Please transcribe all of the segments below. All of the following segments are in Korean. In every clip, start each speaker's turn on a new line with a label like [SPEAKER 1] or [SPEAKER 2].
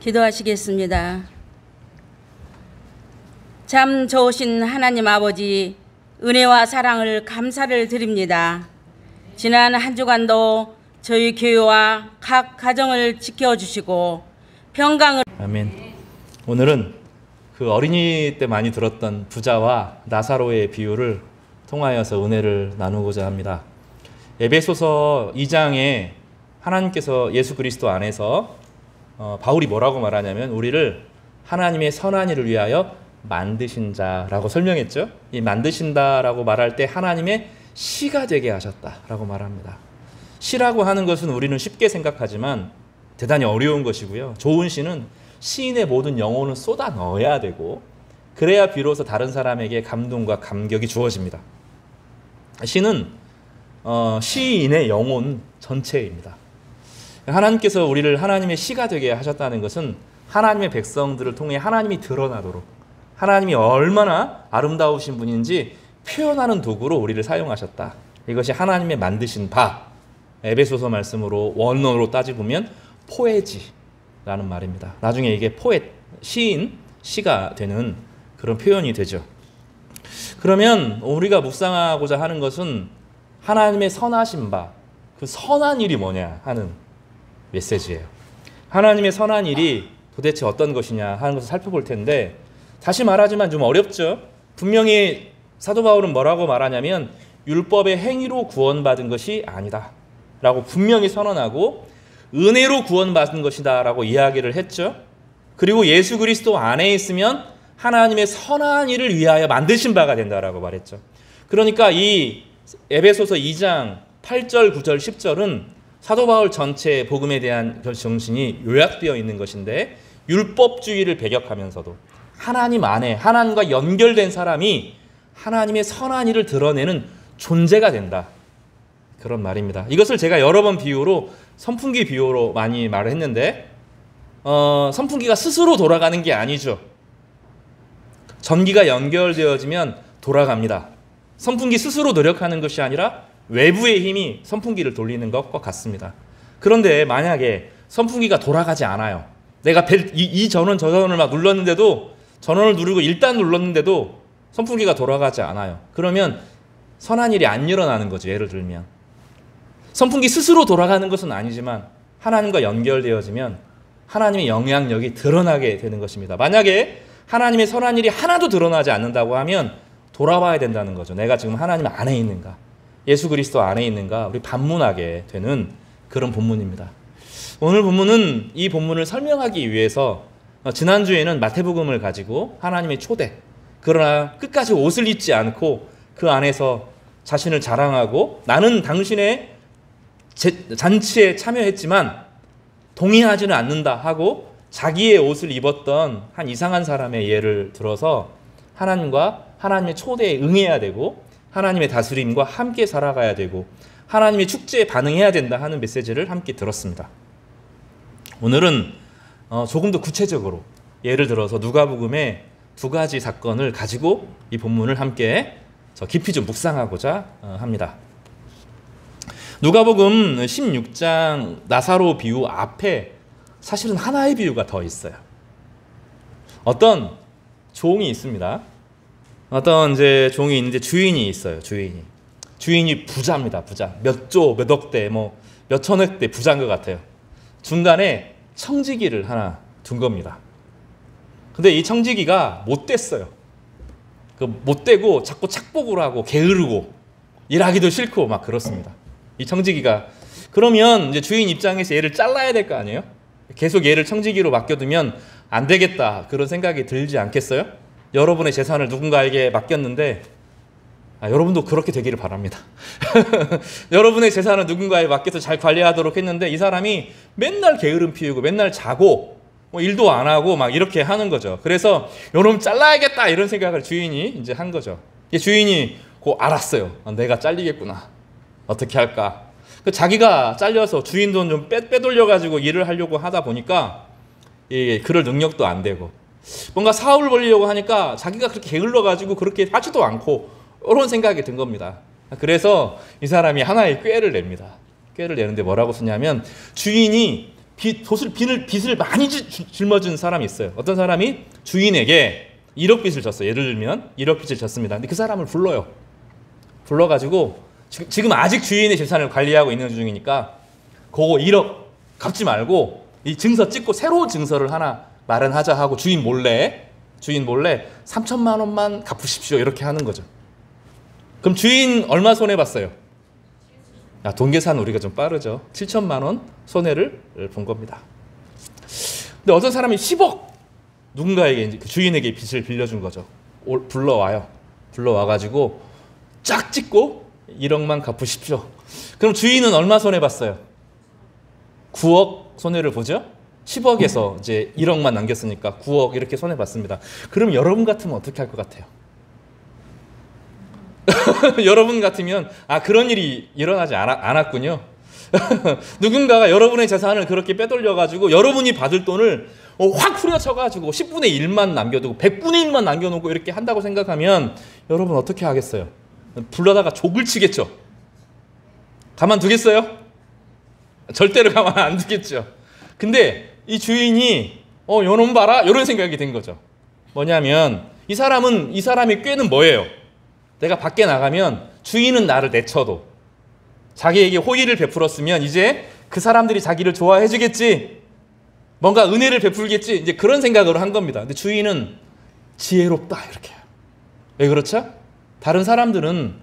[SPEAKER 1] 기도하시겠습니다. 참 좋으신 하나님 아버지, 은혜와 사랑을 감사를 드립니다. 지난 한 주간도 저희 교회와 각 가정을 지켜주시고 평강을.
[SPEAKER 2] 아멘. 오늘은 그 어린이 때 많이 들었던 부자와 나사로의 비유를 통하여서 은혜를 나누고자 합니다. 에베소서 2장에 하나님께서 예수 그리스도 안에서 바울이 뭐라고 말하냐면 우리를 하나님의 선한 일을 위하여 만드신 자라고 설명했죠. 이 만드신다라고 말할 때 하나님의 씨가 되게 하셨다라고 말합니다. 씨라고 하는 것은 우리는 쉽게 생각하지만 대단히 어려운 것이고요. 좋은 씨는 시인의 모든 영혼을 쏟아 넣어야 되고 그래야 비로소 다른 사람에게 감동과 감격이 주어집니다. 시는 시인의 영혼 전체입니다. 하나님께서 우리를 하나님의 씨가 되게 하셨다는 것은 하나님의 백성들을 통해 하나님이 드러나도록 하나님이 얼마나 아름다우신 분인지 표현하는 도구로 우리를 사용하셨다. 이것이 하나님의 만드신 바, 에베소서 말씀으로 원어로 따지보면 포에지라는 말입니다. 나중에 이게 포엣, 시인, 시가 되는 그런 표현이 되죠. 그러면 우리가 묵상하고자 하는 것은 하나님의 선하신 바, 그 선한 일이 뭐냐 하는 메시지예요. 하나님의 선한 일이 도대체 어떤 것이냐 하는 것을 살펴볼 텐데, 다시 말하지만 좀 어렵죠. 분명히 사도 바울은 뭐라고 말하냐면 율법의 행위로 구원받은 것이 아니다 라고 분명히 선언하고 은혜로 구원받은 것이다 라고 이야기를 했죠. 그리고 예수 그리스도 안에 있으면 하나님의 선한 일을 위하여 만드신 바가 된다라고 말했죠. 그러니까 이 에베소서 2장 8절, 9절, 10절은 사도 바울 전체 복음에 대한 정신이 요약되어 있는 것인데, 율법주의를 배격하면서도 하나님 안에 하나님과 연결된 사람이 하나님의 선한 일을 드러내는 존재가 된다, 그런 말입니다. 이것을 제가 여러 번 비유로 선풍기 비유로 많이 말을 했는데, 선풍기가 스스로 돌아가는 게 아니죠. 전기가 연결되어지면 돌아갑니다. 선풍기 스스로 노력하는 것이 아니라 외부의 힘이 선풍기를 돌리는 것과 같습니다. 그런데 만약에 선풍기가 돌아가지 않아요. 내가 이 전원 저 전원을 막 눌렀는데도, 전원을 누르고 일단 눌렀는데도 선풍기가 돌아가지 않아요. 그러면 선한 일이 안 일어나는 거죠. 예를 들면 선풍기 스스로 돌아가는 것은 아니지만 하나님과 연결되어지면 하나님의 영향력이 드러나게 되는 것입니다. 만약에 하나님의 선한 일이 하나도 드러나지 않는다고 하면 돌아봐야 된다는 거죠. 내가 지금 하나님 안에 있는가, 예수 그리스도 안에 있는가, 우리 반문하게 되는 그런 본문입니다. 오늘 본문은 이 본문을 설명하기 위해서 지난주에는 마태복음을 가지고 하나님의 초대, 그러나 끝까지 옷을 입지 않고 그 안에서 자신을 자랑하고 나는 당신의 잔치에 참여했지만 동의하지는 않는다 하고 자기의 옷을 입었던 한 이상한 사람의 예를 들어서 하나님과 하나님의 초대에 응해야 되고 하나님의 다스림과 함께 살아가야 되고 하나님의 축제에 반응해야 된다 하는 메시지를 함께 들었습니다. 오늘은 조금 더 구체적으로 예를 들어서 누가복음의 두 가지 사건을 가지고 이 본문을 함께 깊이 좀 묵상하고자 합니다. 누가복음 16장 나사로 비유 앞에 사실은 하나의 비유가 더 있어요. 어떤 종이 있습니다. 어떤 이제 종이 있는데 주인이 있어요. 주인이 부자입니다. 부자. 몇 조, 몇 억대, 뭐 몇 천억대 부자인 것 같아요. 중간에 청지기를 하나 둔 겁니다. 근데 이 청지기가 못됐어요. 못되고 자꾸 착복을 하고 게으르고 일하기도 싫고 막 그렇습니다. 이 청지기가. 그러면 이제 주인 입장에서 얘를 잘라야 될 거 아니에요? 계속 얘를 청지기로 맡겨두면 안 되겠다, 그런 생각이 들지 않겠어요? 여러분의 재산을 누군가에게 맡겼는데, 여러분도 그렇게 되기를 바랍니다. 여러분의 재산을 누군가에 맡겨서 잘 관리하도록 했는데 이 사람이 맨날 게으름 피우고 맨날 자고 뭐 일도 안 하고 막 이렇게 하는 거죠. 그래서 요놈 잘라야겠다 이런 생각을 주인이 이제 한 거죠. 주인이 알았어요. 내가 잘리겠구나. 어떻게 할까? 자기가 잘려서 주인 돈 좀 빼돌려가지고 일을 하려고 하다 보니까 그럴 능력도 안 되고 뭔가 사업을 벌리려고 하니까 자기가 그렇게 게을러가지고 그렇게 하지도 않고 이런 생각이 든 겁니다. 그래서 이 사람이 하나의 꾀를 냅니다. 꾀를 내는데 뭐라고 쓰냐면 주인이 빚을 많이 짊어진 사람이 있어요. 어떤 사람이 주인에게 1억 빚을 졌어요. 예를 들면 1억 빚을 졌습니다. 근데 그 사람을 불러요. 불러가지고 지금 아직 주인의 재산을 관리하고 있는 중이니까 그거 1억 갚지 말고 이 증서 찍고 새로운 증서를 하나 마련하자 하고 주인 몰래 3천만 원만 갚으십시오 이렇게 하는 거죠. 그럼 주인 얼마 손해봤어요? 돈 계산 우리가 좀 빠르죠. 7천만 원 손해를 본 겁니다. 근데 어떤 사람이 10억 누군가에게 이제 그 주인에게 빚을 빌려준 거죠. 불러와가지고 쫙 찍고 1억만 갚으십시오. 그럼 주인은 얼마 손해봤어요? 9억 손해를 보죠. 10억에서 이제 1억만 남겼으니까 9억 이렇게 손해봤습니다. 그럼 여러분 같으면 어떻게 할 것 같아요? 여러분 같으면 그런 일이 일어나지 않았군요. 누군가가 여러분의 재산을 그렇게 빼돌려가지고 여러분이 받을 돈을 확 후려쳐가지고 10분의 1만 남겨두고 100분의 1만 남겨놓고 이렇게 한다고 생각하면 여러분 어떻게 하겠어요? 불러다가 족을 치겠죠. 가만두겠어요? 절대로 가만 안 두겠죠. 근데 이 주인이 요놈 봐라 이런 생각이 된 거죠. 뭐냐면 이 사람의 꾀는 뭐예요? 내가 밖에 나가면 주인은 나를 내쳐도 자기에게 호의를 베풀었으면 이제 그 사람들이 자기를 좋아해 주겠지, 뭔가 은혜를 베풀겠지, 이제 그런 생각으로 한 겁니다. 근데 주인은 지혜롭다 이렇게 해요. 왜 그렇죠? 다른 사람들은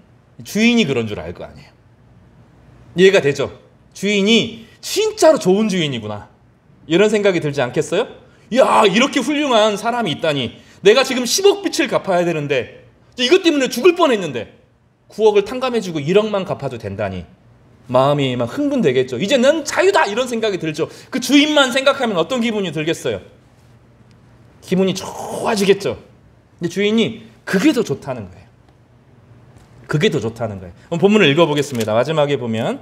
[SPEAKER 2] 주인이 그런 줄 알 거 아니에요. 이해가 되죠? 주인이 진짜로 좋은 주인이구나 이런 생각이 들지 않겠어요? 야, 이렇게 훌륭한 사람이 있다니. 내가 지금 10억 빚을 갚아야 되는데 이것 때문에 죽을 뻔했는데 9억을 탕감해주고 1억만 갚아도 된다니 마음이 막 흥분되겠죠. 이제 난 자유다 이런 생각이 들죠. 그 주인만 생각하면 어떤 기분이 들겠어요? 기분이 좋아지겠죠. 근데 주인이 그게 더 좋다는 거예요. 그게 더 좋다는 거예요. 그럼 본문을 읽어보겠습니다. 마지막에 보면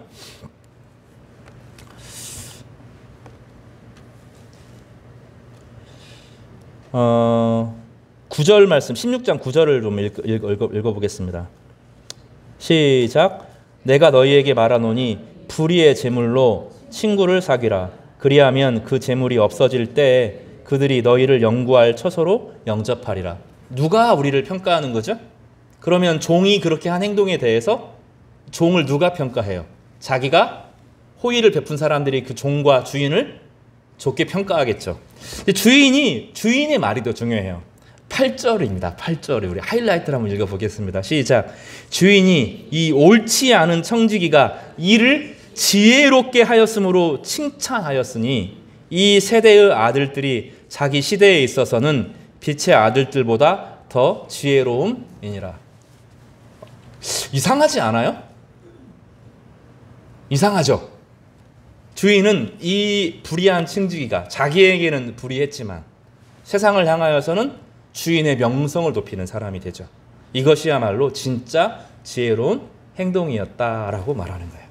[SPEAKER 2] 9절 말씀, 16장 9절을 좀 읽어보겠습니다. 시작. 내가 너희에게 말하노니 불의의 재물로 친구를 사귀라. 그리하면 그 재물이 없어질 때에 그들이 너희를 영구할 처소로 영접하리라. 누가 우리를 평가하는 거죠? 그러면 종이 그렇게 한 행동에 대해서 종을 누가 평가해요? 자기가 호의를 베푼 사람들이 그 종과 주인을 좋게 평가하겠죠. 주인의 말이 더 중요해요. 8절입니다. 8절에 우리 하이라이트를 한번 읽어보겠습니다. 시작. 주인이 이 옳지 않은 청지기가 이를 지혜롭게 하였으므로 칭찬하였으니 이 세대의 아들들이 자기 시대에 있어서는 빛의 아들들보다 더 지혜로움이니라. 이상하지 않아요? 이상하죠? 주인은 이 불의한 청지기가 자기에게는 불의했지만 세상을 향하여서는 주인의 명성을 높이는 사람이 되죠. 이것이야말로 진짜 지혜로운 행동이었다라고 말하는 거예요.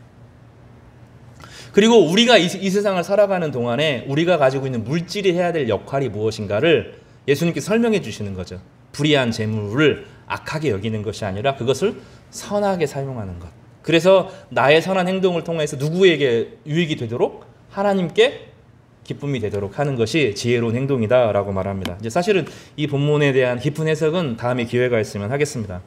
[SPEAKER 2] 그리고 우리가 이 세상을 살아가는 동안에 우리가 가지고 있는 물질이 해야 될 역할이 무엇인가를 예수님께 설명해 주시는 거죠. 불의한 재물을 악하게 여기는 것이 아니라 그것을 선하게 사용하는 것. 그래서 나의 선한 행동을 통해서 누구에게 유익이 되도록 하나님께 기쁨이 되도록 하는 것이 지혜로운 행동이다라고 말합니다. 이제 사실은 이 본문에 대한 깊은 해석은 다음에 기회가 있으면 하겠습니다.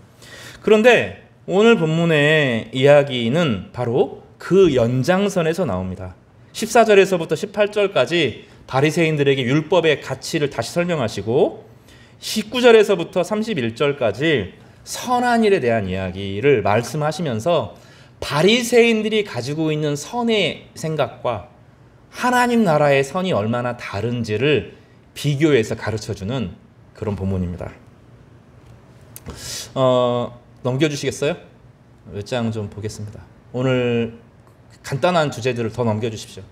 [SPEAKER 2] 그런데 오늘 본문의 이야기는 바로 그 연장선에서 나옵니다. 14절에서부터 18절까지 바리새인들에게 율법의 가치를 다시 설명하시고 19절에서부터 31절까지 선한 일에 대한 이야기를 말씀하시면서 바리새인들이 가지고 있는 선의 생각과 하나님 나라의 선이 얼마나 다른지를 비교해서 가르쳐주는 그런 본문입니다. 넘겨주시겠어요? 몇 장 좀 보겠습니다. 오늘 간단한 주제들을 더 넘겨주십시오.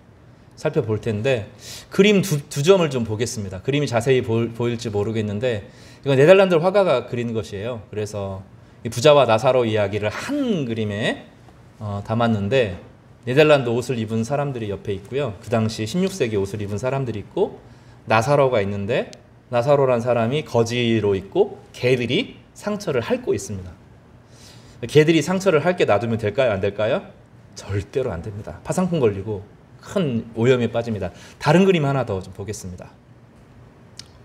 [SPEAKER 2] 살펴볼 텐데 그림 두 점을 좀 보겠습니다. 그림이 자세히 보일지 모르겠는데 이건 네덜란드 화가가 그린 것이에요. 그래서 부자와 나사로 이야기를 한 그림에 담았는데 네덜란드 옷을 입은 사람들이 옆에 있고요. 그 당시 16세기 옷을 입은 사람들이 있고 나사로가 있는데 나사로란 사람이 거지로 있고 개들이 상처를 핥고 있습니다. 개들이 상처를 핥게 놔두면 될까요? 안 될까요? 절대로 안 됩니다. 파상풍 걸리고 큰 오염에 빠집니다. 다른 그림 하나 더 좀 보겠습니다.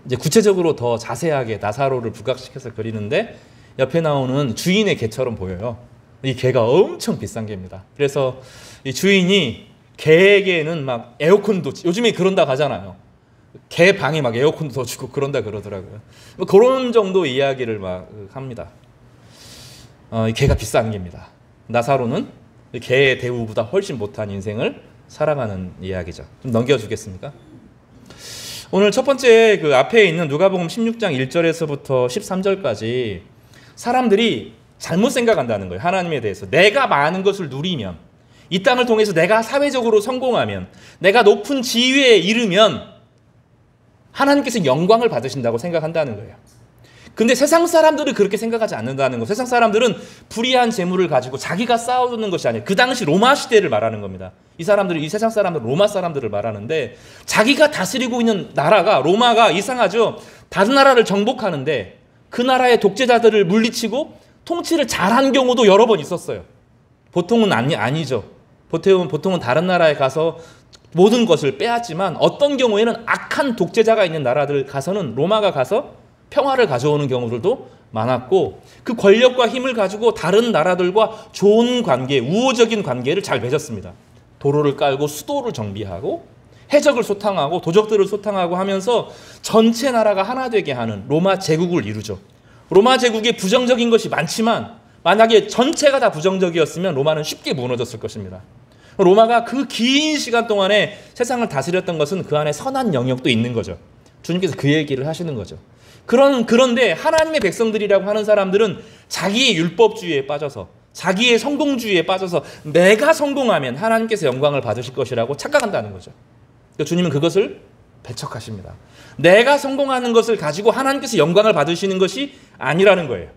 [SPEAKER 2] 이제 구체적으로 더 자세하게 나사로를 부각시켜서 그리는데 옆에 나오는 주인의 개처럼 보여요. 이 개가 엄청 비싼 개입니다. 그래서 이 주인이 개에게는 막 에어컨도, 요즘에 그런다고 하잖아요. 개 방에 막 에어컨도 더 주고 그런다 그러더라고요. 뭐 그런 정도 이야기를 막 합니다. 이 개가 비싼 개입니다. 나사로는 개의 대우보다 훨씬 못한 인생을 살아가는 이야기죠. 좀 넘겨주겠습니까? 오늘 첫 번째 그 앞에 있는 누가복음 16장 1절에서부터 13절까지 사람들이 잘못 생각한다는 거예요. 하나님에 대해서. 내가 많은 것을 누리면, 이 땅을 통해서 내가 사회적으로 성공하면, 내가 높은 지위에 이르면 하나님께서 영광을 받으신다고 생각한다는 거예요. 근데 세상 사람들은 그렇게 생각하지 않는다는 거. 세상 사람들은 불의한 재물을 가지고 자기가 쌓아두는 것이 아니에요. 그 당시 로마 시대를 말하는 겁니다. 이 사람들이, 이 세상 사람들, 로마 사람들을 말하는데, 자기가 다스리고 있는 나라가, 로마가 이상하죠. 다른 나라를 정복하는데 그 나라의 독재자들을 물리치고 통치를 잘한 경우도 여러 번 있었어요. 보통은 아니죠. 보통은 다른 나라에 가서 모든 것을 빼앗지만, 어떤 경우에는 악한 독재자가 있는 나라들 가서는, 로마가 가서 평화를 가져오는 경우들도 많았고, 그 권력과 힘을 가지고 다른 나라들과 좋은 관계, 우호적인 관계를 잘 맺었습니다. 도로를 깔고 수도를 정비하고 해적을 소탕하고 도적들을 소탕하고 하면서 전체 나라가 하나 되게 하는 로마 제국을 이루죠. 로마 제국에 부정적인 것이 많지만, 만약에 전체가 다 부정적이었으면 로마는 쉽게 무너졌을 것입니다. 로마가 그 긴 시간 동안에 세상을 다스렸던 것은 그 안에 선한 영역도 있는 거죠. 주님께서 그 얘기를 하시는 거죠. 그런데 하나님의 백성들이라고 하는 사람들은 자기의 율법주의에 빠져서, 자기의 성공주의에 빠져서 내가 성공하면 하나님께서 영광을 받으실 것이라고 착각한다는 거죠. 주님은 그것을 배척하십니다. 내가 성공하는 것을 가지고 하나님께서 영광을 받으시는 것이 아니라는 거예요.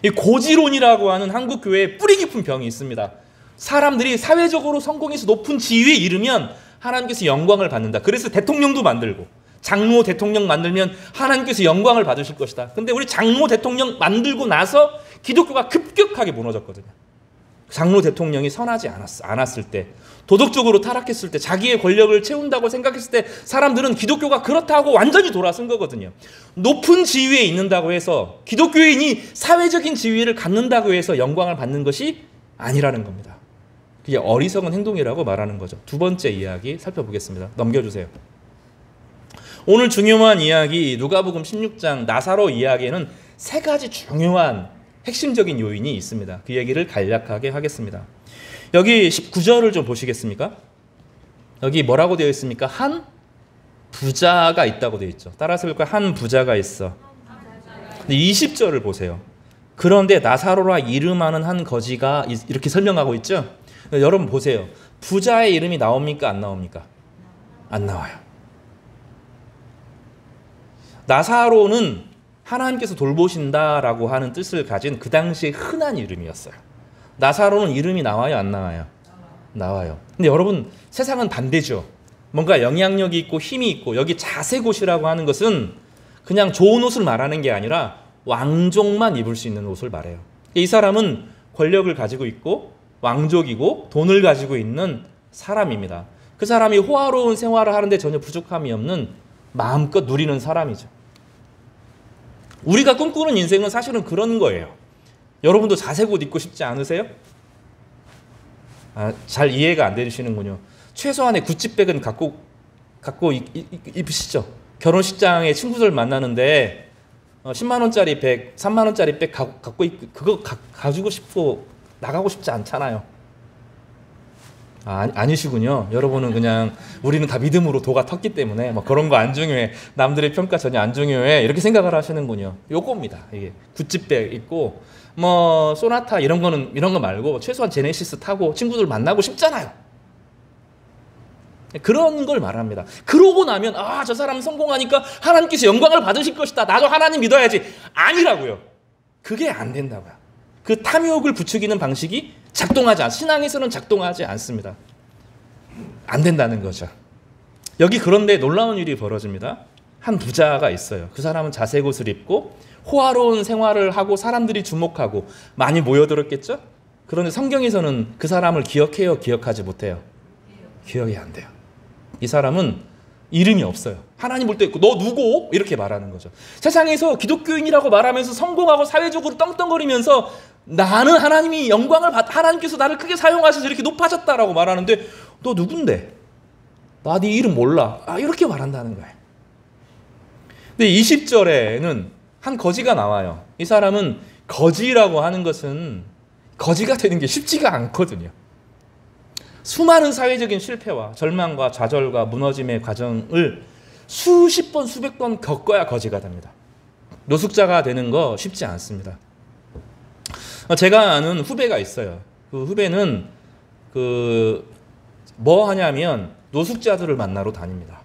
[SPEAKER 2] 이 고지론이라고 하는 한국 교회에 뿌리 깊은 병이 있습니다. 사람들이 사회적으로 성공해서 높은 지위에 이르면 하나님께서 영광을 받는다. 그래서 대통령도 만들고, 장로 대통령 만들면 하나님께서 영광을 받으실 것이다. 근데 우리 장로 대통령 만들고 나서 기독교가 급격하게 무너졌거든요. 장로 대통령이 선하지 않았을 때, 도덕적으로 타락했을 때, 자기의 권력을 채운다고 생각했을 때 사람들은 기독교가 그렇다고 완전히 돌아선 거거든요. 높은 지위에 있는다고 해서, 기독교인이 사회적인 지위를 갖는다고 해서 영광을 받는 것이 아니라는 겁니다. 그게 어리석은 행동이라고 말하는 거죠. 두 번째 이야기 살펴보겠습니다. 넘겨주세요. 오늘 중요한 이야기, 누가복음 16장 나사로 이야기에는 세 가지 중요한 핵심적인 요인이 있습니다. 그 얘기를 간략하게 하겠습니다. 여기 19절을 좀 보시겠습니까? 여기 뭐라고 되어 있습니까? 한 부자가 있다고 되어 있죠. 따라서 볼까요? 한 부자가 있어. 근데 20절을 보세요. 그런데 나사로라 이름하는 한 거지가, 이렇게 설명하고 있죠. 여러분 보세요. 부자의 이름이 나옵니까? 안 나옵니까? 안 나와요. 나사로는 하나님께서 돌보신다라고 하는 뜻을 가진 그 당시에 흔한 이름이었어요. 나사로는 이름이 나와요? 안 나와요? 나와요. 근데 여러분, 세상은 반대죠. 뭔가 영향력이 있고 힘이 있고, 여기 자색옷이라고 하는 것은 그냥 좋은 옷을 말하는 게 아니라 왕족만 입을 수 있는 옷을 말해요. 이 사람은 권력을 가지고 있고 왕족이고 돈을 가지고 있는 사람입니다. 그 사람이 호화로운 생활을 하는데 전혀 부족함이 없는 마음껏 누리는 사람이죠. 우리가 꿈꾸는 인생은 사실은 그런 거예요. 여러분도 자색 옷 입고 싶지 않으세요? 잘 이해가 안 되시는군요. 최소한의 구찌백은 갖고 입으시죠. 결혼식장에 친구들 만나는데 10만 원짜리 백, 3만 원짜리 백 갖고 그거 가지고 싶고 나가고 싶지 않잖아요. 아니시군요. 여러분은 그냥 우리는 다 믿음으로 도가 텄기 때문에 뭐 그런 거 안 중요해. 남들의 평가 전혀 안 중요해. 이렇게 생각을 하시는군요. 요겁니다. 이게 구찌백 입고 뭐 소나타 이런 거 말고 최소한 제네시스 타고 친구들 만나고 싶잖아요. 그런 걸 말합니다. 그러고 나면 저 사람 성공하니까 하나님께서 영광을 받으실 것이다. 나도 하나님 믿어야지. 아니라고요. 그게 안 된다고요. 그 탐욕을 부추기는 방식이 신앙에서는 작동하지 않습니다. 안 된다는 거죠. 여기 그런데 놀라운 일이 벌어집니다. 한 부자가 있어요. 그 사람은 자색 옷을 입고 호화로운 생활을 하고 사람들이 주목하고 많이 모여들었겠죠? 그런데 성경에서는 그 사람을 기억해요? 기억하지 못해요? 기억이 안 돼요. 이 사람은 이름이 없어요. 하나님 볼 때 너 누구? 이렇게 말하는 거죠. 세상에서 기독교인이라고 말하면서 성공하고 사회적으로 떵떵거리면서 나는 하나님이 영광을 하나님께서 나를 크게 사용하셔서 이렇게 높아졌다라고 말하는데 너 누군데? 나 네 이름 몰라. 이렇게 말한다는 거예요. 근데 20절에는 한 거지가 나와요. 이 사람은 거지라고 하는 것은 거지가 되는 게 쉽지가 않거든요. 수많은 사회적인 실패와 절망과 좌절과 무너짐의 과정을 수십 번 수백 번 겪어야 거지가 됩니다. 노숙자가 되는 거 쉽지 않습니다. 제가 아는 후배가 있어요. 그 후배는 뭐 하냐면 노숙자들을 만나러 다닙니다.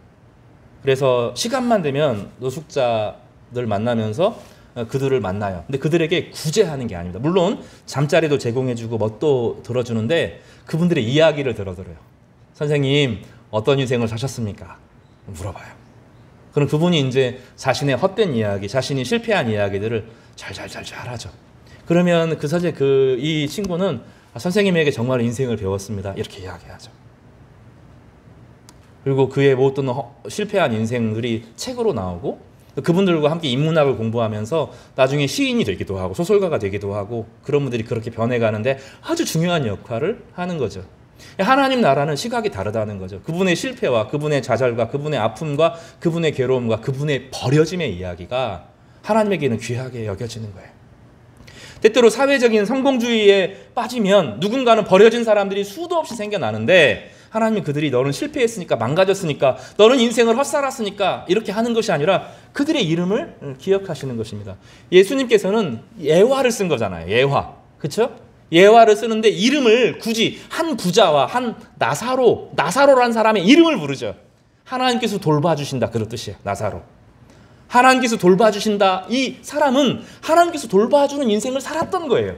[SPEAKER 2] 그래서 시간만 되면 노숙자들 만나면서 그들을 만나요. 근데 그들에게 구제하는 게 아닙니다. 물론 잠자리도 제공해주고 뭣도 들어주는데 그분들의 이야기를 들어요. 선생님 어떤 인생을 사셨습니까? 물어봐요. 그럼 그분이 이제 자신의 헛된 이야기, 자신이 실패한 이야기들을 잘 하죠. 그러면 이 친구는 선생님에게 정말 인생을 배웠습니다. 이렇게 이야기하죠. 그리고 그의 모든 실패한 인생들이 책으로 나오고 그분들과 함께 인문학을 공부하면서 나중에 시인이 되기도 하고 소설가가 되기도 하고 그런 분들이 그렇게 변해가는데 아주 중요한 역할을 하는 거죠. 하나님 나라는 시각이 다르다는 거죠. 그분의 실패와 그분의 좌절과 그분의 아픔과 그분의 괴로움과 그분의 버려짐의 이야기가 하나님에게는 귀하게 여겨지는 거예요. 때때로 사회적인 성공주의에 빠지면 누군가는 버려진 사람들이 수도 없이 생겨나는데 하나님이 그들이 너는 실패했으니까 망가졌으니까 너는 인생을 헛살았으니까 이렇게 하는 것이 아니라 그들의 이름을 기억하시는 것입니다. 예수님께서는 예화를 쓴 거잖아요. 예화. 그렇죠? 예화를 쓰는데 이름을 굳이 한 부자와 한 나사로라는 사람의 이름을 부르죠. 하나님께서 돌봐주신다 그런 뜻이에요. 나사로. 하나님께서 돌봐주신다. 이 사람은 하나님께서 돌봐주는 인생을 살았던 거예요.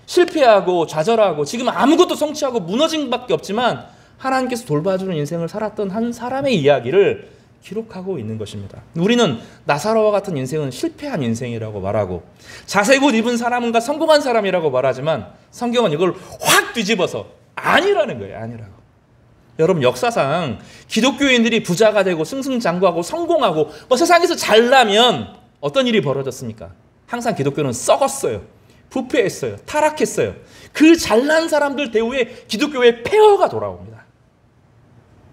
[SPEAKER 2] 실패하고 좌절하고 지금 아무것도 성취하고 무너진 밖에 없지만 하나님께서 돌봐주는 인생을 살았던 한 사람의 이야기를 기록하고 있는 것입니다. 우리는 나사로와 같은 인생은 실패한 인생이라고 말하고 자색 옷 입은 사람과 성공한 사람이라고 말하지만 성경은 이걸 확 뒤집어서 아니라는 거예요. 아니라고. 여러분 역사상 기독교인들이 부자가 되고 승승장구하고 성공하고 세상에서 잘나면 어떤 일이 벌어졌습니까? 항상 기독교는 썩었어요. 부패했어요. 타락했어요. 그 잘난 사람들 대우에 기독교의 폐허가 돌아옵니다.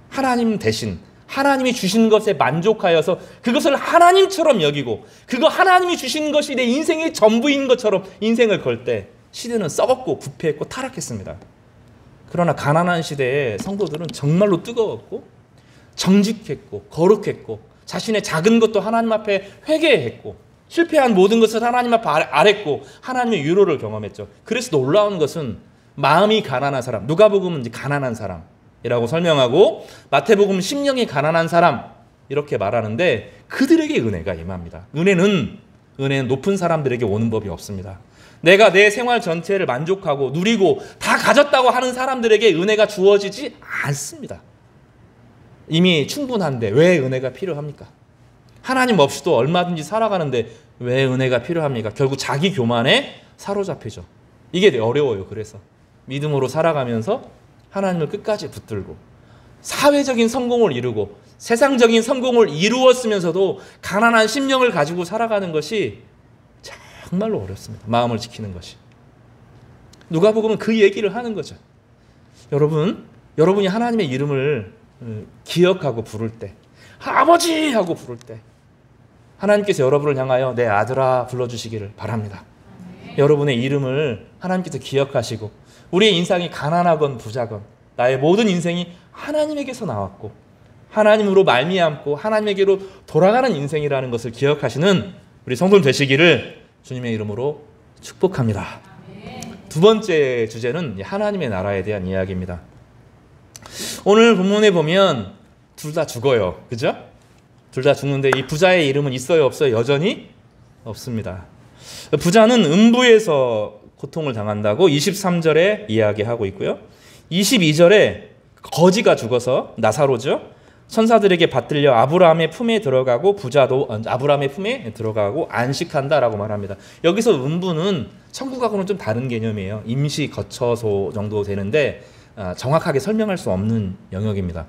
[SPEAKER 2] 하나님 대신 하나님이 주신 것에 만족하여서 그것을 하나님처럼 여기고 그거 하나님이 주신 것이 내 인생의 전부인 것처럼 인생을 걸 때 시대는 썩었고 부패했고 타락했습니다. 그러나 가난한 시대에 성도들은 정말로 뜨거웠고 정직했고 거룩했고 자신의 작은 것도 하나님 앞에 회개했고 실패한 모든 것을 하나님 앞에 아랬고 하나님의 위로를 경험했죠. 그래서 놀라운 것은 마음이 가난한 사람, 누가복음은 이제 가난한 사람이라고 설명하고 마태복음은 심령이 가난한 사람 이렇게 말하는데 그들에게 은혜가 임합니다. 은혜는 높은 사람들에게 오는 법이 없습니다. 내가 내 생활 전체를 만족하고 누리고 다 가졌다고 하는 사람들에게 은혜가 주어지지 않습니다. 이미 충분한데 왜 은혜가 필요합니까? 하나님 없이도 얼마든지 살아가는데 왜 은혜가 필요합니까? 결국 자기 교만에 사로잡히죠. 이게 어려워요. 그래서 믿음으로 살아가면서 하나님을 끝까지 붙들고 사회적인 성공을 이루고 세상적인 성공을 이루었으면서도 가난한 심령을 가지고 살아가는 것이 정말로 어렵습니다. 마음을 지키는 것이. 누가복음은 그 얘기를 하는 거죠. 여러분이 하나님의 이름을 기억하고 부를 때 아버지 하고 부를 때 하나님께서 여러분을 향하여 내 아들아 불러주시기를 바랍니다. 여러분의 이름을 하나님께서 기억하시고 우리의 인생이 가난하건 부자건 나의 모든 인생이 하나님에게서 나왔고 하나님으로 말미암고 하나님에게로 돌아가는 인생이라는 것을 기억하시는 우리 성도님 되시기를 주님의 이름으로 축복합니다. 두 번째 주제는 하나님의 나라에 대한 이야기입니다. 오늘 본문에 보면 둘 다 죽어요. 그죠? 둘 다 죽는데 이 부자의 이름은 있어요 없어요? 여전히 없습니다. 부자는 음부에서 고통을 당한다고 23절에 이야기하고 있고요. 22절에 거지가 죽어서 나사로죠. 천사들에게 받들려 아브라함의 품에 들어가고 부자도 아브라함의 품에 들어가고 안식한다라고 말합니다. 여기서 음부는 천국하고는 좀 다른 개념이에요. 임시 거처소 정도 되는데 정확하게 설명할 수 없는 영역입니다.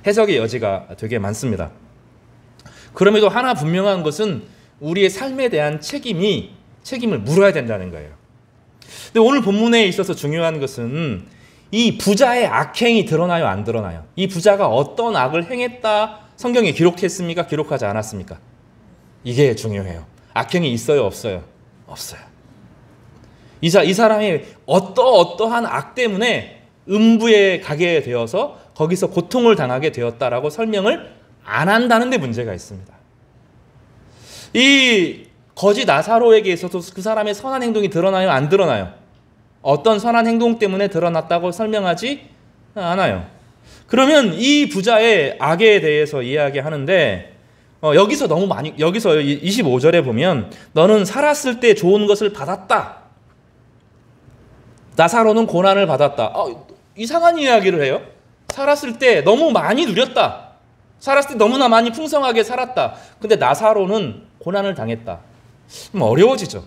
[SPEAKER 2] 해석의 여지가 되게 많습니다. 그럼에도 하나 분명한 것은 우리의 삶에 대한 책임을 물어야 된다는 거예요. 근데 오늘 본문에 있어서 중요한 것은 이 부자의 악행이 드러나요, 안 드러나요? 이 부자가 어떤 악을 행했다 성경에 기록했습니까? 기록하지 않았습니까? 이게 중요해요. 악행이 있어요, 없어요? 없어요. 이 사람이 어떠한 악 때문에 음부에 가게 되어서 거기서 고통을 당하게 되었다라고 설명을 안 한다는 데 문제가 있습니다. 이 거지 나사로에게 있어서 그 사람의 선한 행동이 드러나요, 안 드러나요? 어떤 선한 행동 때문에 드러났다고 설명하지 않아요. 그러면 이 부자의 악에 대해서 이야기하는데 여기서 25절에 보면 너는 살았을 때 좋은 것을 받았다. 나사로는 고난을 받았다. 이상한 이야기를 해요. 살았을 때 너무 많이 누렸다. 살았을 때 너무나 많이 풍성하게 살았다. 근데 나사로는 고난을 당했다. 좀 어려워지죠.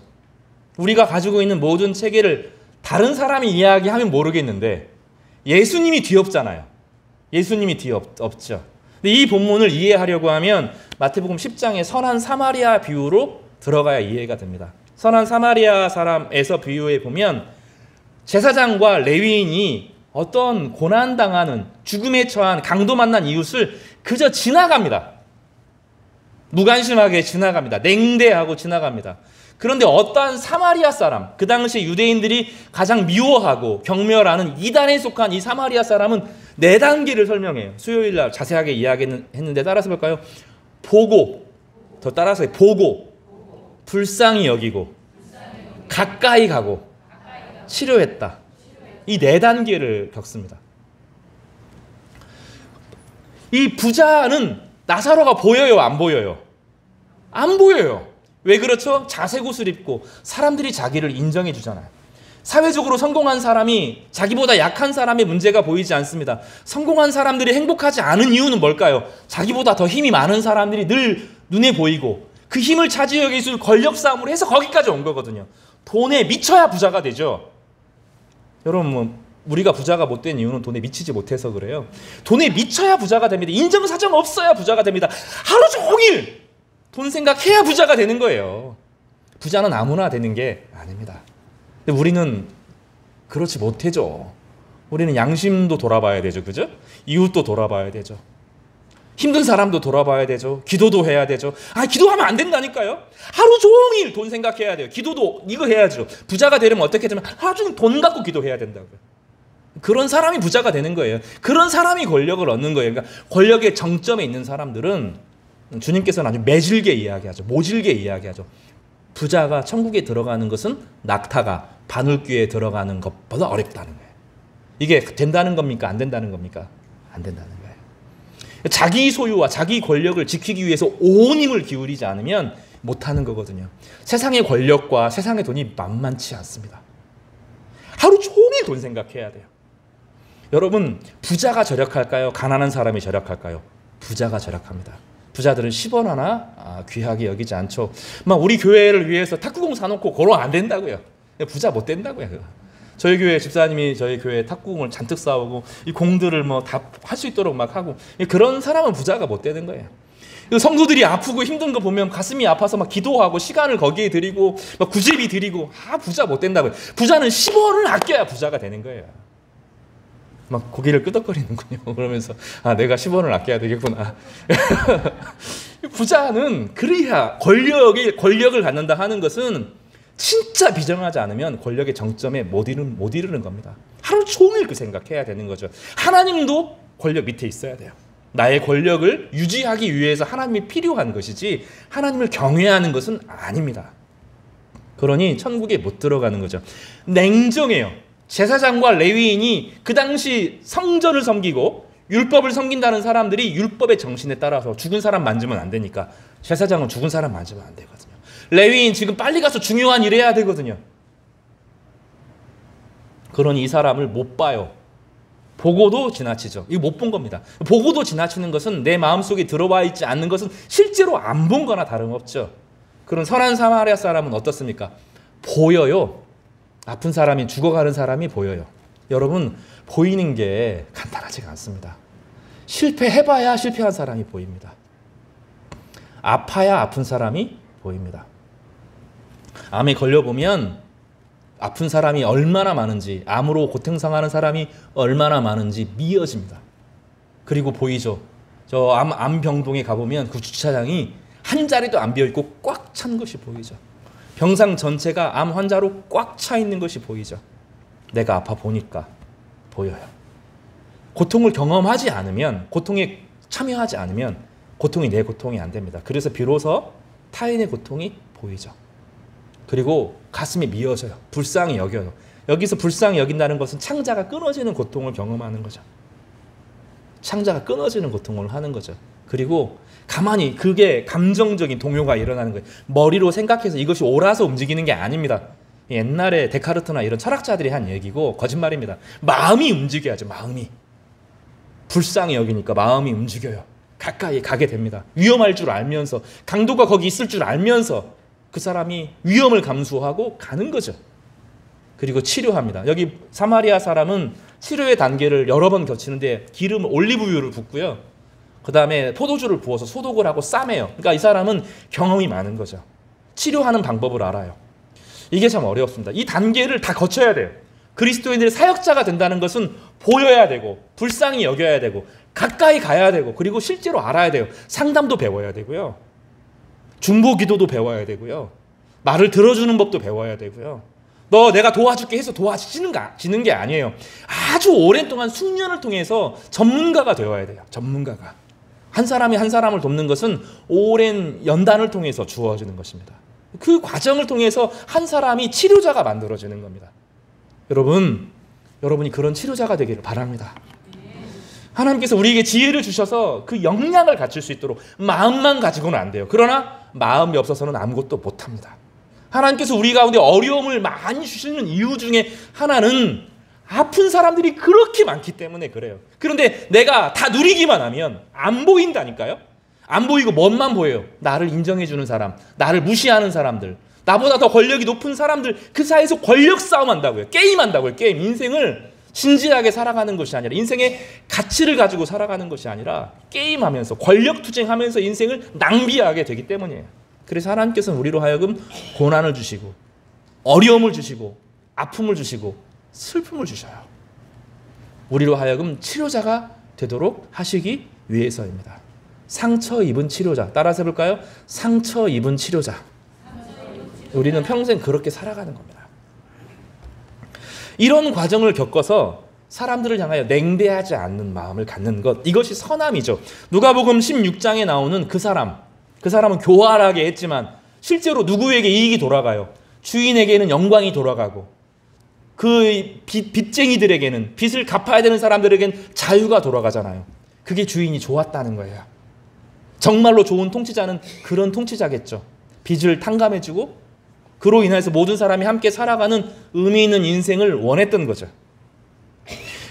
[SPEAKER 2] 우리가 가지고 있는 모든 체계를 다른 사람이 이야기하면 모르겠는데 예수님이 뒤엎잖아요. 예수님이 뒤엎죠. 근데 이 본문을 이해하려고 하면 마태복음 10장의 선한 사마리아 비유로 들어가야 이해가 됩니다. 선한 사마리아 사람에서 비유해 보면 제사장과 레위인이 어떤 고난당하는 죽음에 처한 강도 만난 이웃을 그저 지나갑니다. 무관심하게 지나갑니다. 냉대하고 지나갑니다. 그런데 어떠한 사마리아 사람, 그 당시 유대인들이 가장 미워하고 경멸하는 이단에 속한 이 사마리아 사람은 4단계를 설명해요. 수요일 날 자세하게 이야기했는데 따라서 볼까요? 보고, 더 따라서 보고, 불쌍히 여기고, 가까이 가고, 치료했다. 이 4단계를 겪습니다. 이 부자는 나사로가 보여요, 안 보여요? 안 보여요. 왜 그렇죠? 자색 옷을 입고 사람들이 자기를 인정해 주잖아요. 사회적으로 성공한 사람이 자기보다 약한 사람의 문제가 보이지 않습니다. 성공한 사람들이 행복하지 않은 이유는 뭘까요? 자기보다 더 힘이 많은 사람들이 늘 눈에 보이고 그 힘을 차지하기 위해서 권력 싸움을 해서 거기까지 온 거거든요. 돈에 미쳐야 부자가 되죠. 여러분, 우리가 부자가 못 된 이유는 돈에 미치지 못해서 그래요. 돈에 미쳐야 부자가 됩니다. 인정사정 없어야 부자가 됩니다. 하루 종일 돈 생각해야 부자가 되는 거예요. 부자는 아무나 되는 게 아닙니다. 근데 우리는 그렇지 못해죠. 우리는 양심도 돌아봐야 되죠. 그죠? 이웃도 돌아봐야 되죠. 힘든 사람도 돌아봐야 되죠. 기도도 해야 되죠. 기도하면 안 된다니까요. 하루 종일 돈 생각해야 돼요. 기도도 이거 해야죠. 부자가 되려면 어떻게 되면 하루 종일 돈 갖고 기도해야 된다고요. 그런 사람이 부자가 되는 거예요. 그런 사람이 권력을 얻는 거예요. 그러니까 권력의 정점에 있는 사람들은 주님께서는 아주 매질게 이야기하죠. 모질게 이야기하죠. 부자가 천국에 들어가는 것은 낙타가 바늘귀에 들어가는 것보다 어렵다는 거예요. 이게 된다는 겁니까? 안 된다는 겁니까? 안 된다는 거예요. 자기 소유와 자기 권력을 지키기 위해서 온 힘을 기울이지 않으면 못하는 거거든요. 세상의 권력과 세상의 돈이 만만치 않습니다. 하루 종일 돈 생각해야 돼요. 여러분, 부자가 절약할까요? 가난한 사람이 절약할까요? 부자가 절약합니다. 부자들은 10원 하나 귀하게 여기지 않죠. 우리 교회를 위해서 탁구공 사놓고 걸어 안 된다고요. 부자 못 된다고요. 저희 교회 집사님이 저희 교회 탁구공을 잔뜩 쌓고 이 공들을 다 할 수 있도록 막 하고, 그런 사람은 부자가 못 되는 거예요. 성도들이 아프고 힘든 거 보면 가슴이 아파서 막 기도하고 시간을 거기에 드리고 막 구제비 드리고 부자 못 된다고요. 부자는 10원을 아껴야 부자가 되는 거예요. 막 고개를 끄덕거리는군요. 그러면서 내가 10원을 아껴야 되겠구나. 부자는 그래야 권력을 갖는다 하는 것은 진짜 비정하지 않으면 권력의 정점에 못 이르는 겁니다. 하루 종일 그 생각해야 되는 거죠. 하나님도 권력 밑에 있어야 돼요. 나의 권력을 유지하기 위해서 하나님이 필요한 것이지 하나님을 경외하는 것은 아닙니다. 그러니 천국에 못 들어가는 거죠. 냉정해요. 제사장과 레위인이 그 당시 성전을 섬기고 율법을 섬긴다는 사람들이 율법의 정신에 따라서 죽은 사람 만지면 안 되니까 제사장은 죽은 사람 만지면 안 되거든요. 레위인 지금 빨리 가서 중요한 일 해야 되거든요. 그러니 이 사람을 못 봐요. 보고도 지나치죠. 이거 못 본 겁니다. 보고도 지나치는 것은 내 마음속에 들어와 있지 않는 것은 실제로 안 본 거나 다름없죠. 그런 선한 사마리아 사람은 어떻습니까? 보여요. 아픈 사람이, 죽어가는 사람이 보여요. 여러분, 보이는 게 간단하지가 않습니다. 실패해봐야 실패한 사람이 보입니다. 아파야 아픈 사람이 보입니다. 암에 걸려보면 아픈 사람이 얼마나 많은지, 암으로 고통상하는 사람이 얼마나 많은지 미어집니다. 그리고 보이죠. 저 암병동에 가보면 그 주차장이 한 자리도 안 비어있고 꽉 찬 것이 보이죠. 병상 전체가 암 환자로 꽉 차 있는 것이 보이죠. 내가 아파 보니까 보여요. 고통을 경험하지 않으면, 고통에 참여하지 않으면 고통이 내 고통이 안 됩니다. 그래서 비로소 타인의 고통이 보이죠. 그리고 가슴이 미어져요. 불쌍히 여겨요. 여기서 불쌍히 여긴다는 것은 창자가 끊어지는 고통을 경험하는 거죠. 창자가 끊어지는 고통을 하는 거죠. 그리고 가만히 그게 감정적인 동요가 일어나는 거예요. 머리로 생각해서 이것이 옳아서 움직이는 게 아닙니다. 옛날에 데카르트나 이런 철학자들이 한 얘기고 거짓말입니다. 마음이 움직여야죠. 마음이. 불쌍히 여기니까 마음이 움직여요. 가까이 가게 됩니다. 위험할 줄 알면서, 강도가 거기 있을 줄 알면서 그 사람이 위험을 감수하고 가는 거죠. 그리고 치료합니다. 여기 사마리아 사람은 치료의 단계를 여러 번 거치는데 기름, 올리브유를 붓고요. 그 다음에 포도주를 부어서 소독을 하고 싸매요. 그러니까 이 사람은 경험이 많은 거죠. 치료하는 방법을 알아요. 이게 참 어렵습니다. 이 단계를 다 거쳐야 돼요. 그리스도인들의 사역자가 된다는 것은 보여야 되고, 불쌍히 여겨야 되고, 가까이 가야 되고, 그리고 실제로 알아야 돼요. 상담도 배워야 되고요. 중보기도도 배워야 되고요. 말을 들어주는 법도 배워야 되고요. 너 내가 도와줄게 해서 도와지는 게 아니에요. 아주 오랜 동안 숙련을 통해서 전문가가 되어야 돼요. 전문가가. 한 사람이 한 사람을 돕는 것은 오랜 연단을 통해서 주어지는 것입니다. 그 과정을 통해서 한 사람이 치료자가 만들어지는 겁니다. 여러분이 그런 치료자가 되기를 바랍니다. 하나님께서 우리에게 지혜를 주셔서 그 역량을 갖출 수 있도록 마음만 가지고는 안 돼요. 그러나 마음이 없어서는 아무것도 못합니다. 하나님께서 우리 가운데 어려움을 많이 주시는 이유 중에 하나는 아픈 사람들이 그렇게 많기 때문에 그래요. 그런데 내가 다 누리기만 하면 안 보인다니까요. 안 보이고 뭔만 보여요. 나를 인정해주는 사람, 나를 무시하는 사람들, 나보다 더 권력이 높은 사람들, 그 사이에서 권력 싸움 한다고요. 게임 한다고요. 게임. 인생을 진지하게 살아가는 것이 아니라, 인생의 가치를 가지고 살아가는 것이 아니라 게임하면서, 권력 투쟁하면서 인생을 낭비하게 되기 때문이에요. 그래서 하나님께서는 우리로 하여금 고난을 주시고, 어려움을 주시고, 아픔을 주시고, 슬픔을 주셔요. 우리로 하여금 치료자가 되도록 하시기 위해서입니다. 상처 입은 치료자. 따라서 해볼까요? 상처 입은 치료자. 우리는 평생 그렇게 살아가는 겁니다. 이런 과정을 겪어서 사람들을 향하여 냉대하지 않는 마음을 갖는 것, 이것이 선함이죠. 누가복음 16장에 나오는 그 사람은 교활하게 했지만 실제로 누구에게 이익이 돌아가요? 주인에게는 영광이 돌아가고, 그 빚쟁이들에게는, 빚을 갚아야 되는 사람들에게는 자유가 돌아가잖아요. 그게 주인이 좋았다는 거예요. 정말로 좋은 통치자는 그런 통치자겠죠. 빚을 탕감해주고 그로 인해서 모든 사람이 함께 살아가는 의미 있는 인생을 원했던 거죠.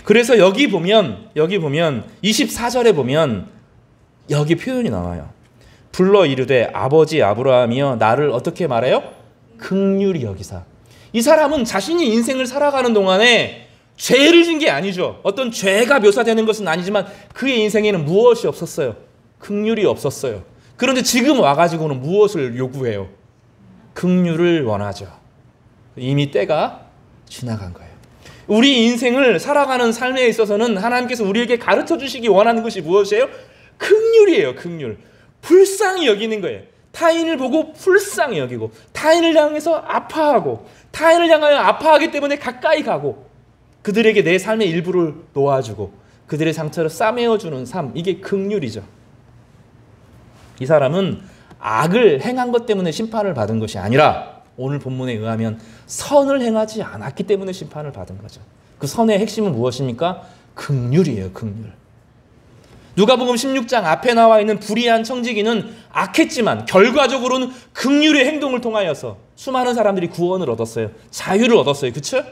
[SPEAKER 2] 그래서 여기 보면 24절에 보면 여기 표현이 나와요. 불러 이르되 아버지 아브라함이여 나를 어떻게 말해요? 긍휼히 여기사. 이 사람은 자신이 인생을 살아가는 동안에 죄를 진 게 아니죠. 어떤 죄가 묘사되는 것은 아니지만 그의 인생에는 무엇이 없었어요? 긍휼이 없었어요. 그런데 지금 와가지고는 무엇을 요구해요? 긍휼을 원하죠. 이미 때가 지나간 거예요. 우리 인생을 살아가는 삶에 있어서는 하나님께서 우리에게 가르쳐 주시기 원하는 것이 무엇이에요? 긍휼이에요. 긍휼. 불쌍히 여기는 거예요. 타인을 보고 불쌍히 여기고, 타인을 향해서 아파하고, 타인을 향하여 아파하기 때문에 가까이 가고, 그들에게 내 삶의 일부를 놓아주고 그들의 상처를 싸매어주는 삶, 이게 긍휼이죠. 이 사람은 악을 행한 것 때문에 심판을 받은 것이 아니라 오늘 본문에 의하면 선을 행하지 않았기 때문에 심판을 받은 거죠. 그 선의 핵심은 무엇입니까? 긍휼이에요. 긍휼. 누가복음 16장 앞에 나와 있는 불의한 청지기는 악했지만 결과적으로는 긍휼의 행동을 통하여서 수많은 사람들이 구원을 얻었어요. 자유를 얻었어요. 그렇죠?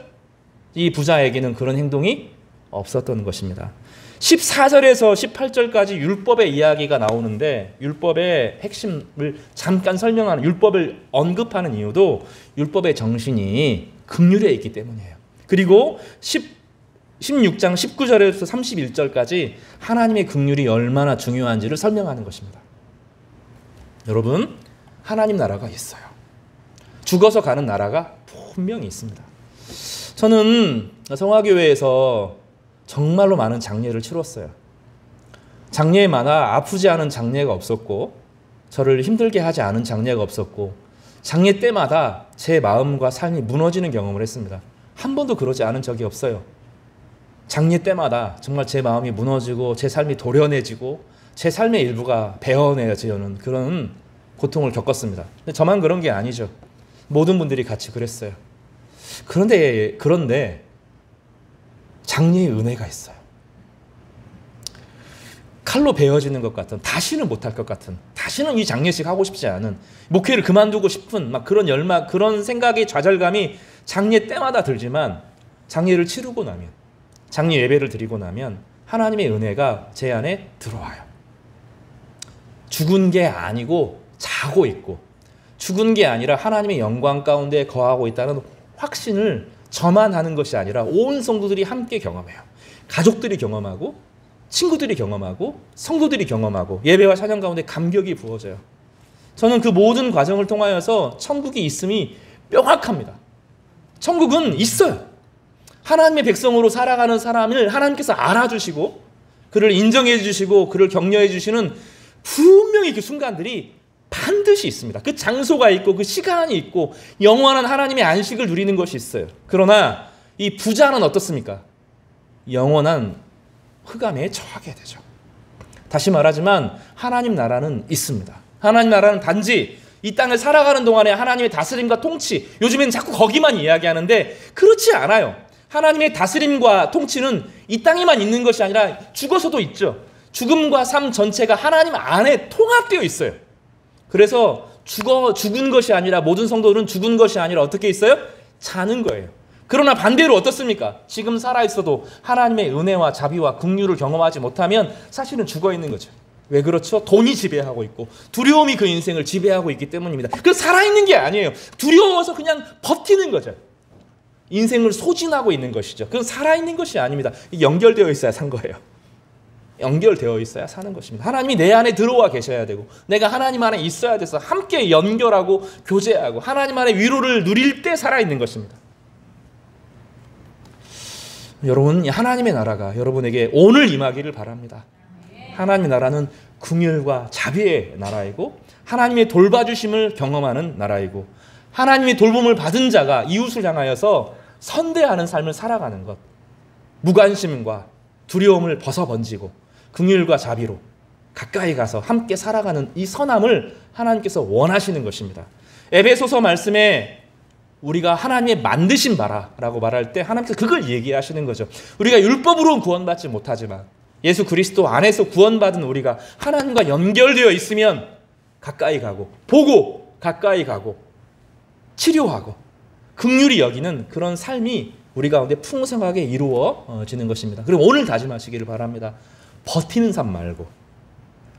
[SPEAKER 2] 이 부자에게는 그런 행동이 없었던 것입니다. 14절에서 18절까지 율법의 이야기가 나오는데 율법의 핵심을 잠깐 설명하는, 율법을 언급하는 이유도 율법의 정신이 긍휼에 있기 때문이에요. 그리고 16장 19절에서 31절까지 하나님의 긍휼이 얼마나 중요한지를 설명하는 것입니다. 여러분, 하나님 나라가 있어요. 죽어서 가는 나라가 분명히 있습니다. 저는 성화교회에서 정말로 많은 장례를 치렀어요. 장례마다 아프지 않은 장례가 없었고, 저를 힘들게 하지 않은 장례가 없었고, 장례 때마다 제 마음과 삶이 무너지는 경험을 했습니다. 한 번도 그러지 않은 적이 없어요. 장례 때마다 정말 제 마음이 무너지고 제 삶이 도련해지고 제 삶의 일부가 베어내지는 그런 고통을 겪었습니다. 근데 저만 그런 게 아니죠. 모든 분들이 같이 그랬어요. 그런데 장례의 은혜가 있어요. 칼로 베어지는 것 같은, 다시는 못할 것 같은, 다시는 이 장례식 하고 싶지 않은, 목회를 그만두고 싶은 막 그런 열망, 그런 생각의 좌절감이 장례 때마다 들지만, 장례를 치르고 나면, 장례 예배를 드리고 나면 하나님의 은혜가 제 안에 들어와요. 죽은 게 아니고 자고 있고, 죽은 게 아니라 하나님의 영광 가운데 거하고 있다는 확신을 저만 하는 것이 아니라 온 성도들이 함께 경험해요. 가족들이 경험하고, 친구들이 경험하고, 성도들이 경험하고, 예배와 찬양 가운데 감격이 부어져요. 저는 그 모든 과정을 통하여서 천국이 있음이 명확합니다. 천국은 있어요. 하나님의 백성으로 살아가는 사람을 하나님께서 알아주시고, 그를 인정해 주시고, 그를 격려해 주시는 분명히 그 순간들이 반드시 있습니다. 그 장소가 있고, 그 시간이 있고, 영원한 하나님의 안식을 누리는 것이 있어요. 그러나 이 부자는 어떻습니까? 영원한 흑암에 처하게 되죠. 다시 말하지만 하나님 나라는 있습니다. 하나님 나라는 단지 이 땅을 살아가는 동안에 하나님의 다스림과 통치, 요즘엔 자꾸 거기만 이야기하는데 그렇지 않아요. 하나님의 다스림과 통치는 이 땅에만 있는 것이 아니라 죽어서도 있죠. 죽음과 삶 전체가 하나님 안에 통합되어 있어요. 그래서 죽은 것이 아니라, 모든 성도는 죽은 것이 아니라 어떻게 있어요? 자는 거예요. 그러나 반대로 어떻습니까? 지금 살아있어도 하나님의 은혜와 자비와 긍휼을 경험하지 못하면 사실은 죽어있는 거죠. 왜 그렇죠? 돈이 지배하고 있고 두려움이 그 인생을 지배하고 있기 때문입니다. 그 살아있는 게 아니에요. 두려워서 그냥 버티는 거죠. 인생을 소진하고 있는 것이죠. 그건 살아있는 것이 아닙니다. 연결되어 있어야 산 거예요. 연결되어 있어야 사는 것입니다. 하나님이 내 안에 들어와 계셔야 되고, 내가 하나님 안에 있어야 돼서 함께 연결하고 교제하고 하나님 안에 위로를 누릴 때 살아있는 것입니다. 여러분, 하나님의 나라가 여러분에게 오늘 임하기를 바랍니다. 하나님의 나라는 긍휼과 자비의 나라이고, 하나님의 돌봐주심을 경험하는 나라이고, 하나님의 돌봄을 받은 자가 이웃을 향하여서 선대하는 삶을 살아가는 것, 무관심과 두려움을 벗어번지고 긍휼과 자비로 가까이 가서 함께 살아가는 이 선함을 하나님께서 원하시는 것입니다. 에베소서 말씀에 우리가 하나님의 만드신 바라라고 말할 때 하나님께서 그걸 얘기하시는 거죠. 우리가 율법으로는 구원받지 못하지만 예수 그리스도 안에서 구원받은 우리가 하나님과 연결되어 있으면 가까이 가고, 보고 가까이 가고, 치료하고 긍휼히 여기는 그런 삶이 우리 가운데 풍성하게 이루어지는 것입니다. 그럼 오늘 다짐하시기를 바랍니다. 버티는 삶 말고,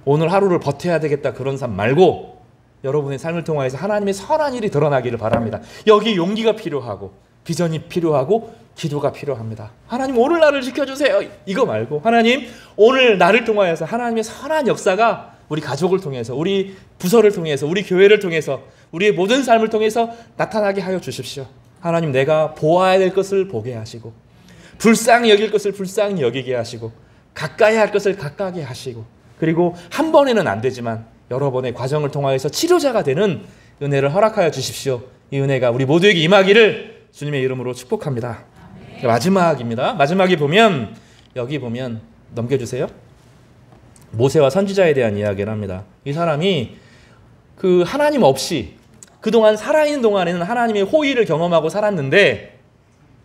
[SPEAKER 2] 오늘 하루를 버텨야 되겠다 그런 삶 말고, 여러분의 삶을 통해서 하나님의 선한 일이 드러나기를 바랍니다. 여기 용기가 필요하고, 비전이 필요하고, 기도가 필요합니다. 하나님 오늘 나를 지켜주세요, 이거 말고, 하나님 오늘 나를 통하여서 하나님의 선한 역사가 우리 가족을 통해서, 우리 부서를 통해서, 우리 교회를 통해서, 우리의 모든 삶을 통해서 나타나게 하여 주십시오. 하나님, 내가 보아야 될 것을 보게 하시고, 불쌍히 여길 것을 불쌍히 여기게 하시고, 가까이 할 것을 가까이 하시고, 그리고 한 번에는 안 되지만 여러 번의 과정을 통하여서 치료자가 되는 은혜를 허락하여 주십시오. 이 은혜가 우리 모두에게 임하기를 주님의 이름으로 축복합니다. 마지막입니다. 마지막에 보면, 여기 보면 넘겨주세요. 모세와 선지자에 대한 이야기를 합니다. 이 사람이 그 하나님 없이 그동안 살아있는 동안에는 하나님의 호의를 경험하고 살았는데,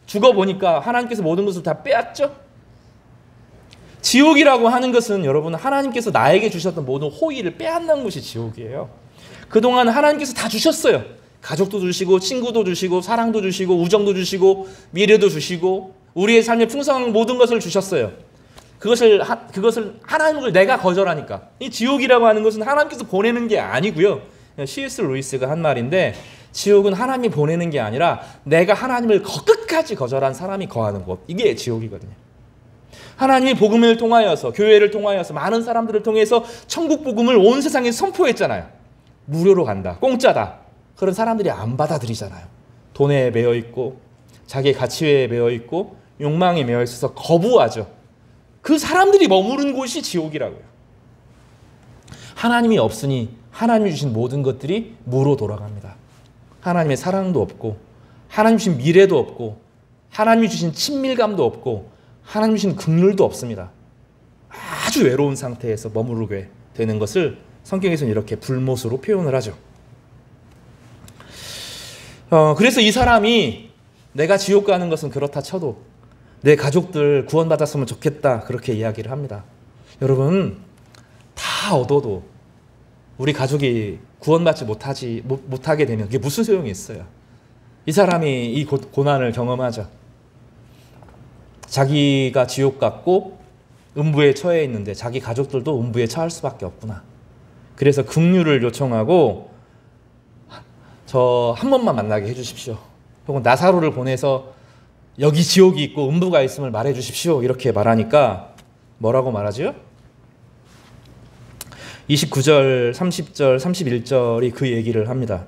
[SPEAKER 2] 죽어보니까 하나님께서 모든 것을 다 빼앗죠. 지옥이라고 하는 것은 여러분, 하나님께서 나에게 주셨던 모든 호의를 빼앗는 것이 지옥이에요. 그동안 하나님께서 다 주셨어요. 가족도 주시고, 친구도 주시고, 사랑도 주시고, 우정도 주시고, 미래도 주시고, 우리의 삶의 풍성한 모든 것을 주셨어요. 그것을 하나님을 내가 거절하니까, 이 지옥이라고 하는 것은 하나님께서 보내는 게 아니고요. C.S. 루이스가 한 말인데, 지옥은 하나님이 보내는 게 아니라 내가 하나님을 끝까지 거절한 사람이 거하는 곳, 이게 지옥이거든요. 하나님이 복음을 통하여서, 교회를 통하여서, 많은 사람들을 통해서 천국 복음을 온 세상에 선포했잖아요. 무료로 간다, 공짜다. 그런 사람들이 안 받아들이잖아요. 돈에 매여 있고 자기의 가치에 매여 있고 욕망에 매여 있어서 거부하죠. 그 사람들이 머무른 곳이 지옥이라고요. 하나님이 없으니 하나님이 주신 모든 것들이 무로 돌아갑니다. 하나님의 사랑도 없고, 하나님이 주신 미래도 없고, 하나님이 주신 친밀감도 없고, 하나님이 주신 긍휼도 없습니다. 아주 외로운 상태에서 머무르게 되는 것을 성경에서는 이렇게 불못으로 표현을 하죠. 그래서 이 사람이 내가 지옥 가는 것은 그렇다 쳐도 내 가족들 구원받았으면 좋겠다, 그렇게 이야기를 합니다. 여러분, 다 얻어도 우리 가족이 구원받지 못하게 되면 그게 무슨 소용이 있어요? 이 사람이 이 고난을 경험하죠. 자기가 지옥 같고 음부에 처해 있는데 자기 가족들도 음부에 처할 수밖에 없구나. 그래서 긍휼을 요청하고 저 한 번만 만나게 해주십시오. 혹은 나사로를 보내서 여기 지옥이 있고 음부가 있음을 말해 주십시오. 이렇게 말하니까 뭐라고 말하죠? 29절, 30절, 31절이 그 얘기를 합니다.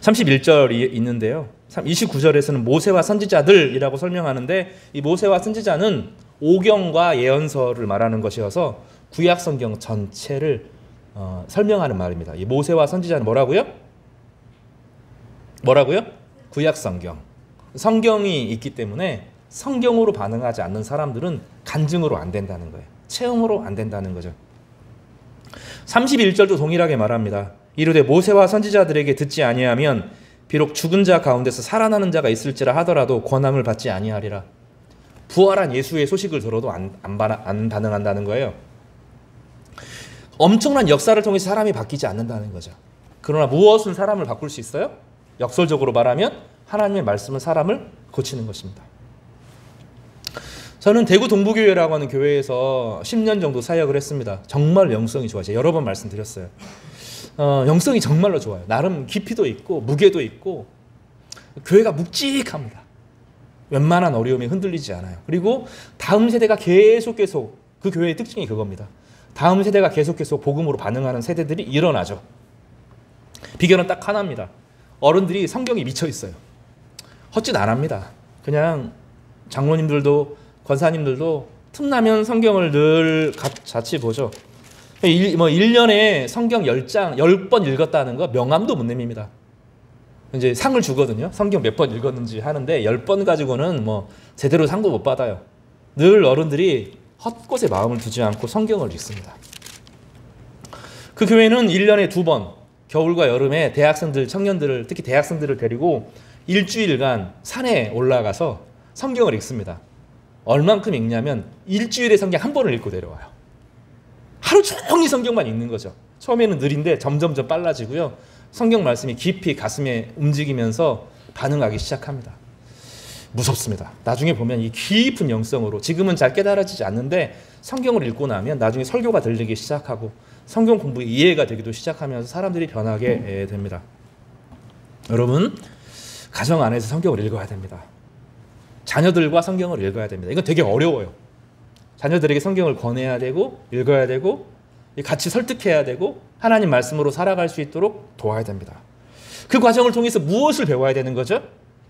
[SPEAKER 2] 31절이 있는데요. 29절에서는 모세와 선지자들이라고 설명하는데, 이 모세와 선지자는 오경과 예언서를 말하는 것이어서 구약 성경 전체를 설명하는 말입니다. 이 모세와 선지자는 뭐라고요? 구약 성경. 성경이 있기 때문에 성경으로 반응하지 않는 사람들은 간증으로 안 된다는 거예요. 체험으로 안 된다는 거죠. 31절도 동일하게 말합니다. 이르되 모세와 선지자들에게 듣지 아니하면 비록 죽은 자 가운데서 살아나는 자가 있을지라 하더라도 권함을 받지 아니하리라. 부활한 예수의 소식을 들어도 안 반응한다는 거예요. 엄청난 역사를 통해서 사람이 바뀌지 않는다는 거죠. 그러나 무엇은 사람을 바꿀 수 있어요? 역설적으로 말하면 하나님의 말씀은 사람을 고치는 것입니다. 저는 대구 동부교회라고 하는 교회에서 10년 정도 사역을 했습니다. 정말 영성이 좋아요. 제가 여러 번 말씀드렸어요. 영성이 정말로 좋아요. 나름 깊이도 있고 무게도 있고 교회가 묵직합니다. 웬만한 어려움에 흔들리지 않아요. 그리고 다음 세대가 계속 그 교회의 특징이 그겁니다. 다음 세대가 계속해서 복음으로 반응하는 세대들이 일어나죠. 비결은 딱 하나입니다. 어른들이 성경에 미쳐 있어요. 헛짓 안 합니다. 그냥 장로님들도 권사님들도 틈나면 성경을 늘 같이 보죠. 1년에 성경 10번 읽었다는 거 명함도 못 내밉니다. 이제 상을 주거든요. 성경 몇 번 읽었는지 하는데 10번 가지고는 제대로 상도 못 받아요. 늘 어른들이 헛것에 마음을 두지 않고 성경을 읽습니다. 그 교회는 1년에 2번, 겨울과 여름에 대학생들, 청년들을, 특히 대학생들을 데리고 일주일간 산에 올라가서 성경을 읽습니다. 얼만큼 읽냐면 일주일에 성경 한 번을 읽고 내려와요. 하루 종일 성경만 읽는 거죠. 처음에는 느린데 점점점 빨라지고요. 성경 말씀이 깊이 가슴에 움직이면서 반응하기 시작합니다. 무섭습니다. 나중에 보면 이 깊은 영성으로, 지금은 잘 깨달아지지 않는데 성경을 읽고 나면 나중에 설교가 들리기 시작하고 성경 공부의 이해가 되기도 시작하면서 사람들이 변하게 됩니다. 여러분, 가정 안에서 성경을 읽어야 됩니다. 자녀들과 성경을 읽어야 됩니다. 이건 되게 어려워요. 자녀들에게 성경을 권해야 되고 읽어야 되고 같이 설득해야 되고 하나님 말씀으로 살아갈 수 있도록 도와야 됩니다. 그 과정을 통해서 무엇을 배워야 되는 거죠?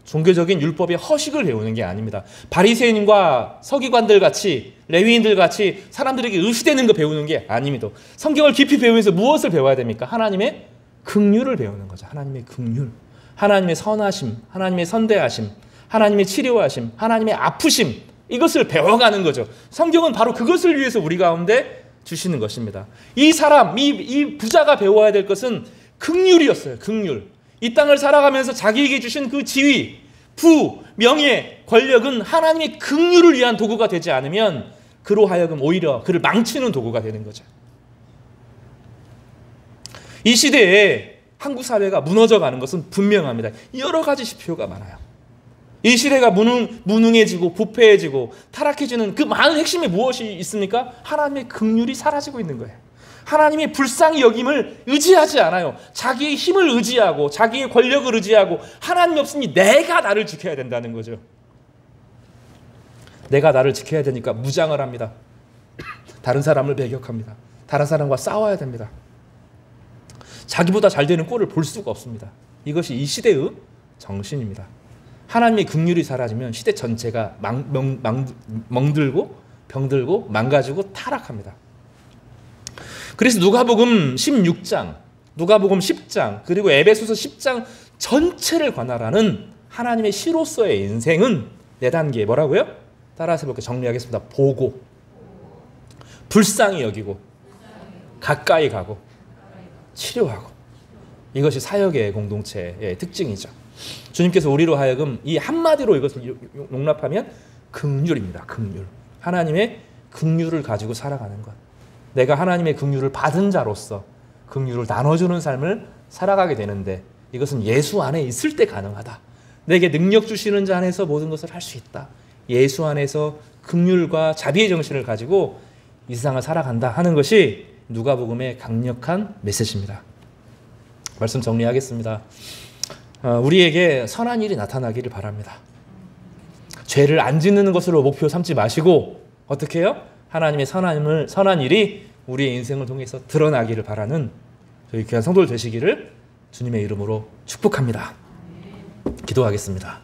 [SPEAKER 2] 종교적인 율법의 허식을 배우는 게 아닙니다. 바리새인과 서기관들 같이, 레위인들 같이 사람들에게 의시되는 거 배우는 게 아닙니다. 성경을 깊이 배우면서 무엇을 배워야 됩니까? 하나님의 긍휼을 배우는 거죠. 하나님의 긍휼, 하나님의 선하심, 하나님의 선대하심, 하나님의 치료하심, 하나님의 아프심, 이것을 배워가는 거죠. 성경은 바로 그것을 위해서 우리 가운데 주시는 것입니다. 이 사람, 이 부자가 배워야 될 것은 긍휼이었어요. 긍휼. 이 땅을 살아가면서 자기에게 주신 그 지위, 부, 명예, 권력은 하나님의 긍휼을 위한 도구가 되지 않으면 그로 하여금 오히려 그를 망치는 도구가 되는 거죠. 이 시대에 한국 사회가 무너져가는 것은 분명합니다. 여러 가지 지표가 많아요. 이 시대가 무능해지고 부패해지고 타락해지는 그 많은 핵심이 무엇이 있습니까? 하나님의 긍휼이 사라지고 있는 거예요. 하나님의 불쌍히 여김을 의지하지 않아요. 자기의 힘을 의지하고 자기의 권력을 의지하고 하나님 없으니 내가 나를 지켜야 된다는 거죠. 내가 나를 지켜야 되니까 무장을 합니다. 다른 사람을 배격합니다. 다른 사람과 싸워야 됩니다. 자기보다 잘 되는 꼴을 볼 수가 없습니다. 이것이 이 시대의 정신입니다. 하나님의 긍휼이 사라지면 시대 전체가 멍들고 병들고 망가지고 타락합니다. 그래서 누가복음 16장, 누가복음 10장, 그리고 에베소서 10장 전체를 관할하는 하나님의 시로서의 인생은 4단계 뭐라고요? 따라서 해볼게요. 정리하겠습니다. 보고, 불쌍히 여기고, 가까이 가고, 치료하고. 이것이 사역의 공동체의 특징이죠. 주님께서 우리로 하여금 이 한마디로 이것을 용납하면 긍휼입니다. 긍휼. 하나님의 긍휼을 가지고 살아가는 것. 내가 하나님의 긍휼을 받은 자로서 긍휼을 나눠주는 삶을 살아가게 되는데 이것은 예수 안에 있을 때 가능하다. 내게 능력 주시는 자 안에서 모든 것을 할 수 있다. 예수 안에서 긍휼과 자비의 정신을 가지고 이 세상을 살아간다 하는 것이 누가복음의 강력한 메시지입니다. 말씀 정리하겠습니다. 우리에게 선한 일이 나타나기를 바랍니다. 죄를 안 짓는 것으로 목표 삼지 마시고 어떻게 해요? 하나님의 선한 일이 우리의 인생을 통해서 드러나기를 바라는 저희 귀한 성도들 되시기를 주님의 이름으로 축복합니다. 기도하겠습니다.